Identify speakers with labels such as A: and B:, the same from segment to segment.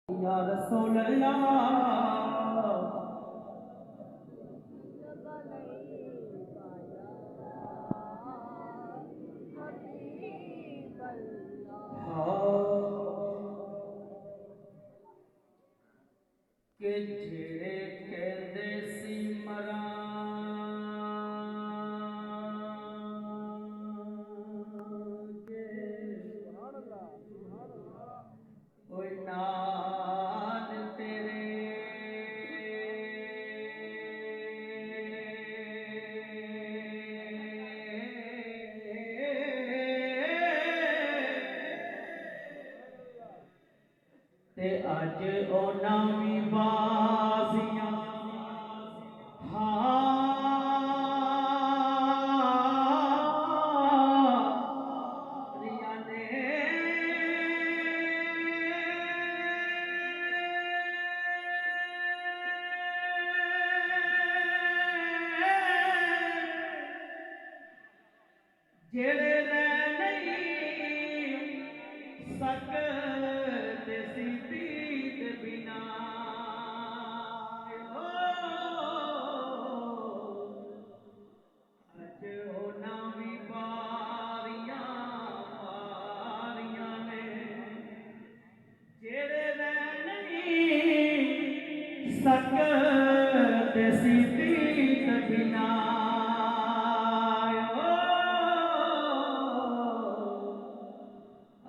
A: या रसूल अल्लाह के जेड़े कहते सी मरा नाल तेरे ते अज ओना भी बाजियां हारियां ने जेड़े नहीं सकते सी पीत बिना अज होना भी बारियां मारियां ने जेड़े नहीं सकते सी पीत बिना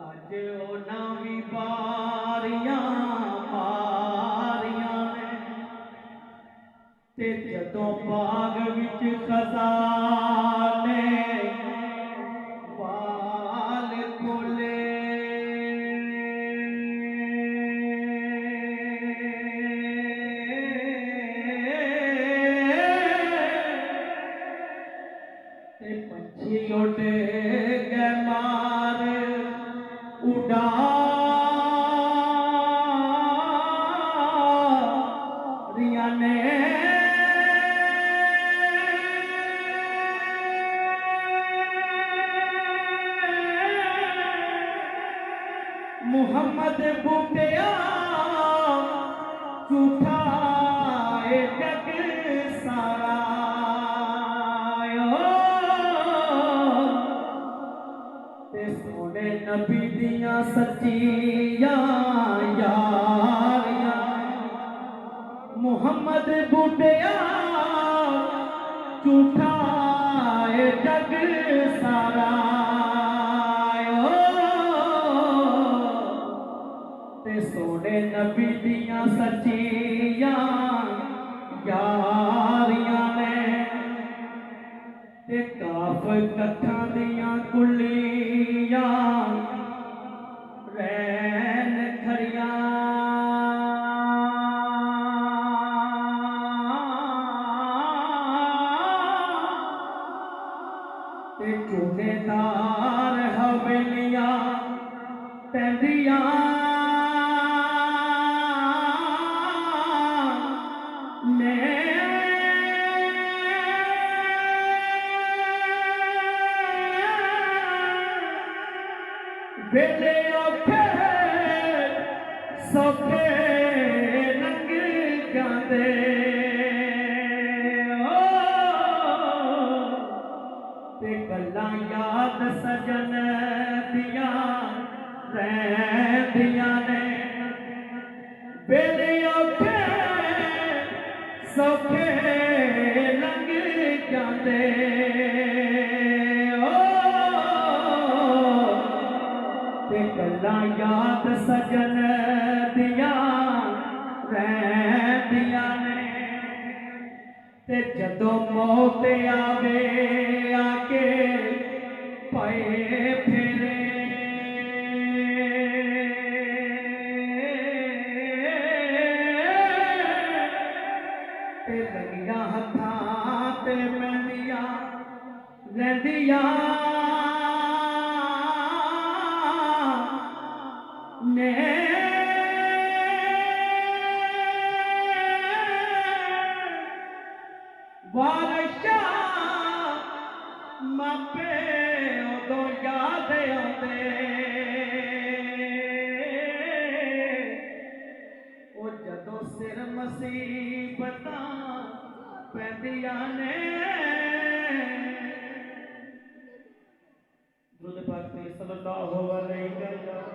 A: अज होना भी बारियां मारियां ने ते जदों बाग विच खजाने वाल खोले ते पंछी उड़ गए मार उड़ारियां ने मुहम्मद बूटिया झूठा ए जग सारा ते सोने नबी दियां सच्चियां यारियां मुहम्मद बूटिया झूठा ए जग सारा ते सोने नबी दियां सच्चियां यारियां ने ते काफ कट्ठां दियां कुलियां रैन खड़ियां ते चूनेदार हवेलियां पैंदियां ने वेले औखे सौखे लंघ जांदे ते गल्लां याद सजन दियां रहिंदियां ने वेले औखे सौखे लंघ जांदे ते गल्लां याद सजन दियां रहिंदियां ने ते जदों मौत आवे आके पाए फेरे ते लगियां हत्थां ते मेहंदियां लैंदियां ने बादशाह मापे उदों याद आउंदे मुसीबतां पैंदियां ने दुरूद पाक पे सल्लल्लाहु अलैहि वसल्लम।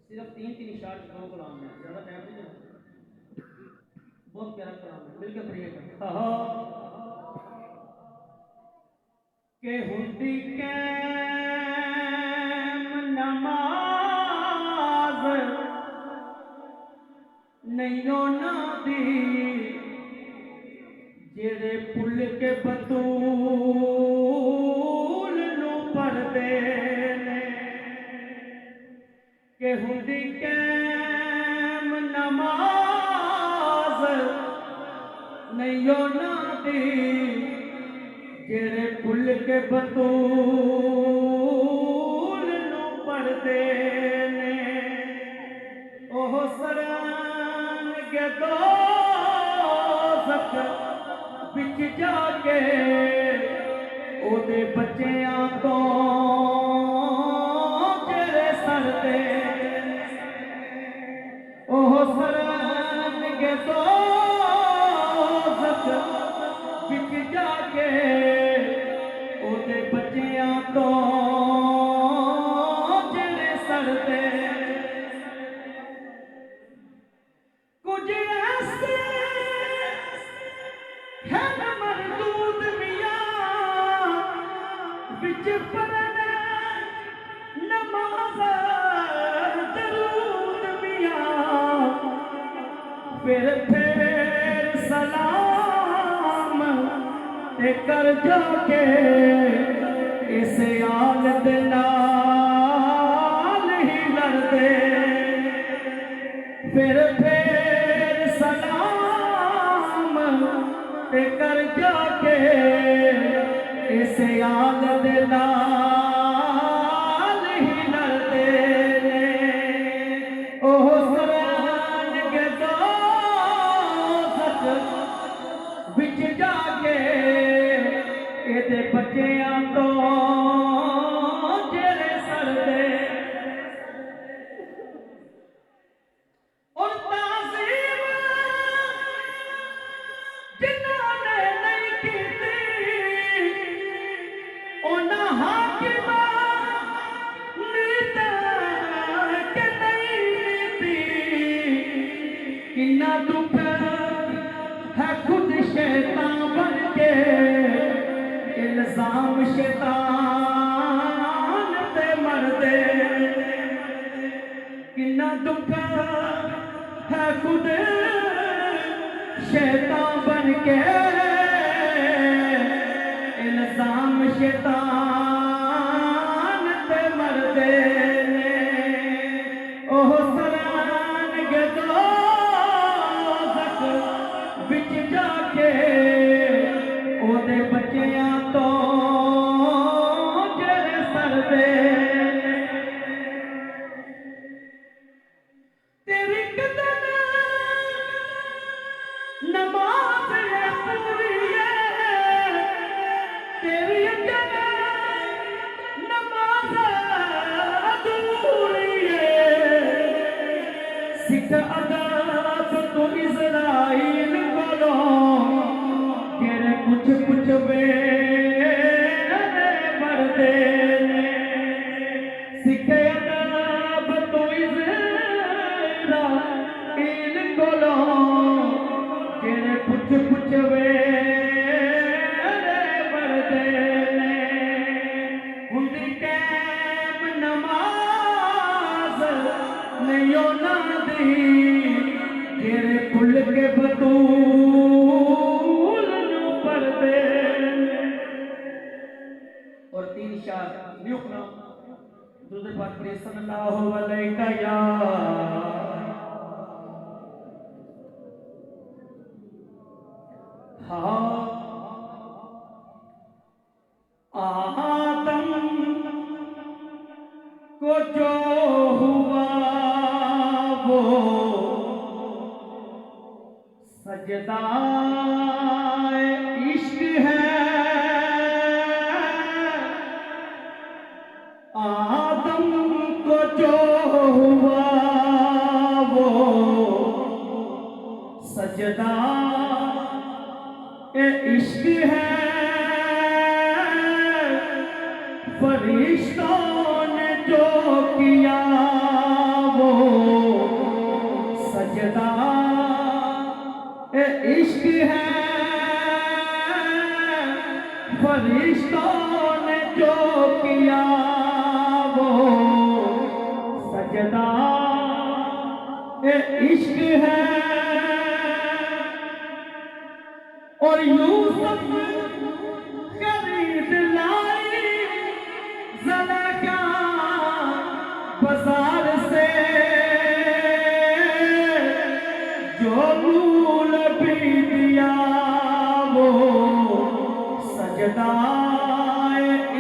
A: सिर्फ तीन तीन इशार दो कलाम है, ज्यादा टाइम नहीं है, बहुत प्यारा कलाम है, मिलकर पढ़िएगा। के हुंदी कैम नमाज नहीं ना दी जेड़े पुल के बतूल नू पढ़दे ने। के हुंदी कैम नमाज नहीं ना दी जेड़े पुल के बतूल नू पढ़दे ने। ओह सरान के दोज़ख बिच जाके ओदे बच्चियां तो जेड़े सरदे। ओह सरान के दोज़ख बिच जाके ओदे बच्चियां तो जेड़े सरदे। कुछ ऐसे है मरदूद मियां बिच पढ़ने नमाज दरूद मियां फिर सलाम ते कर जाके इस आल दे नाल ही लड़दे। फिर सलाम ते कर जाके इस आल दे नाल ही लड़दे ने। ओह सरान के दोज़ख बिच जाके एदे बच्चियां तो जेड़े सरदे। और ताज़ीम जिन्हां ने नहीं कीती उन्हां हाकिमां नीत के नहीं दी। किन्ना दुख है खुद शैतान बन के इल्जाम शैतान ते मरदे। किन्ना दुख है खुद शैतान बन के इल्जाम शैतान ते मरदे ने। ओह सरान के दोज़ख बिच जाके ओदे बच्चियां तो जेड़े सरदे। तेरी कदर नमाज है पूरी है, तेरी अजर नमाज अधूरी है। सिख अदब तो इज़राइल कोलो तेरे कुछ कुछ वे मरदे ने। सिख अदब तो इज़राइल कोलो तेरे कुछ कुछ वे मरदे ने। हुंदी कैम नमाज नहीं ना दी तेरे पुल के बतूल नू पढ़दे। और तीन इशार न्यू कलाम दुरूद पाक पे सल्लल्लाहु अलैहि वसल्लम। हाँ आदम को जो हुआ वो सजदा इश्क है। आदम फरिश्तों ने जो किया वो सजदा इश्क है। फरिश्तों ने जो किया वो सजदा इश्क है। और यूसुफ खरीद लाई ज़लाका बाजार से, जो मूल भी दिया वो सजदा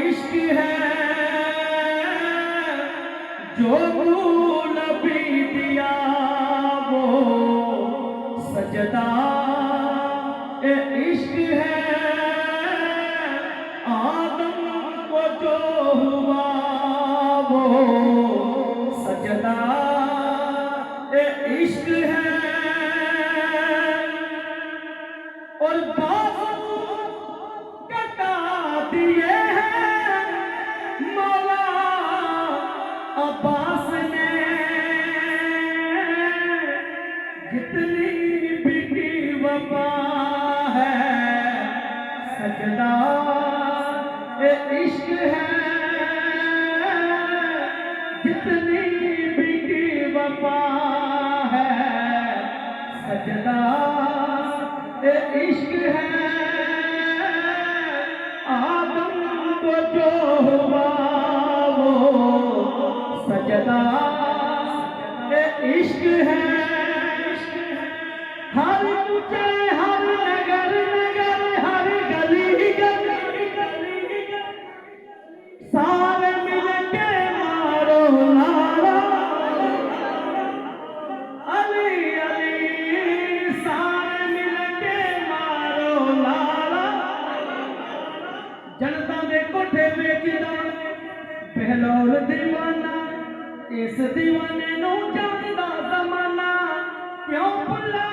A: इश्क है। जो मूल भी दिया वो सजदा इश्क है। आदम को जो हुआ वो सजदा इश्क है। और बाजू कटा दिए हैं मौला अब्बास ने, जितनी बिकी वफा है सजदा इश्क है। जितनी बिकी वफा है सजदा इश्क है। आदम को जो हुआ वो सजदा इश्क है। हर तुझे हर नगर नगर हर गली गली सारे मिल के मारो नारा अली अली। सारे मिल के मारो नारा। जनता दे कोठे वेचदा बहलोल दीवाना, इस दीवाने नू जानदा ज़माना क्यों भुला